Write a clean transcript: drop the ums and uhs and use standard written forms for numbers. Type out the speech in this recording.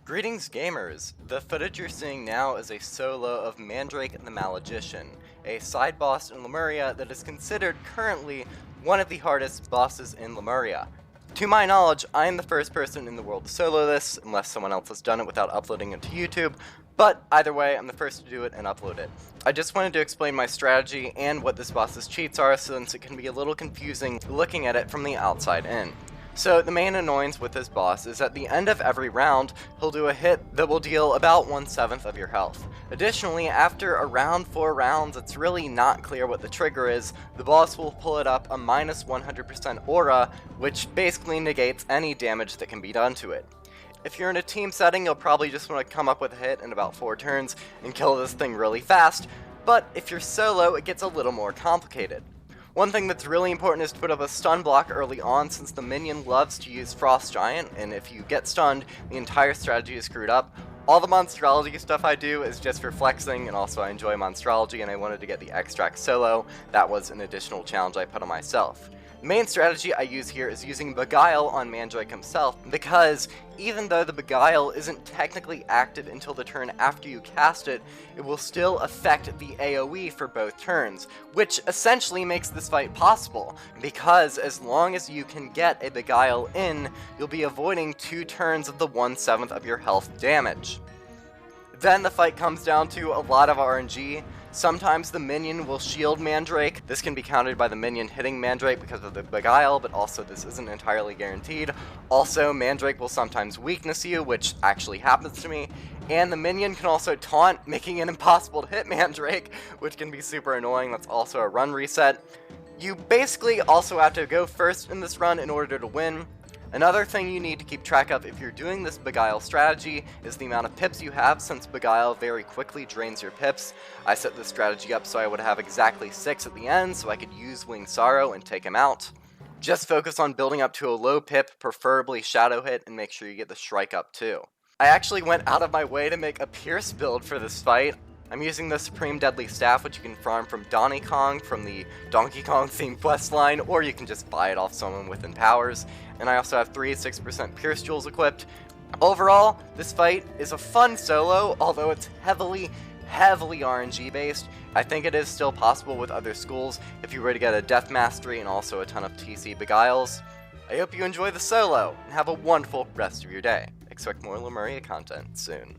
Greetings gamers! The footage you're seeing now is a solo of Mandrake the Maligician, a side boss in Lemuria that is considered currently one of the hardest bosses in Lemuria. To my knowledge, I am the first person in the world to solo this, unless someone else has done it without uploading it to YouTube, but either way, I'm the first to do it and upload it. I just wanted to explain my strategy and what this boss's cheats are since it can be a little confusing looking at it from the outside in. So the main annoyance with this boss is at the end of every round, he'll do a hit that will deal about 1/7 of your health. Additionally, after around 4 rounds, it's really not clear what the trigger is. The boss will pull it up a minus 100% aura, which basically negates any damage that can be done to it. If you're in a team setting, you'll probably just want to come up with a hit in about 4 turns and kill this thing really fast, but if you're solo, it gets a little more complicated. One thing that's really important is to put up a stun block early on since the minion loves to use Frost Giant, and if you get stunned, the entire strategy is screwed up. All the monstrology stuff I do is just for flexing, and also I enjoy monstrology and I wanted to get the extract solo. That was an additional challenge I put on myself. The main strategy I use here is using Beguile on Mandrake himself, because even though the Beguile isn't technically active until the turn after you cast it, it will still affect the AoE for both turns, which essentially makes this fight possible, because as long as you can get a Beguile in, you'll be avoiding 2 turns of the 1/7 of your health damage. Then the fight comes down to a lot of RNG. Sometimes the minion will shield Mandrake. This can be countered by the minion hitting Mandrake because of the Beguile, but also this isn't entirely guaranteed. Also, Mandrake will sometimes weakness you, which actually happens to me. And the minion can also taunt, making it impossible to hit Mandrake, which can be super annoying. That's also a run reset. You basically also have to go first in this run in order to win. Another thing you need to keep track of if you're doing this Beguile strategy is the amount of pips you have, since Beguile very quickly drains your pips. I set this strategy up so I would have exactly 6 at the end so I could use Winged Sorrow and take him out. Just focus on building up to a low pip, preferably Shadow Hit, and make sure you get the Strike up too. I actually went out of my way to make a Pierce build for this fight. I'm using the Supreme Deadly Staff, which you can farm from Donkey Kong from the Donkey Kong themed questline, or you can just buy it off someone with Empowers. And I also have 3 6% Pierce Jewels equipped. Overall, this fight is a fun solo, although it's heavily RNG based. I think it is still possible with other schools if you were to get a Death Mastery and also a ton of TC Beguiles. I hope you enjoy the solo, and have a wonderful rest of your day. Expect more Lemuria content soon.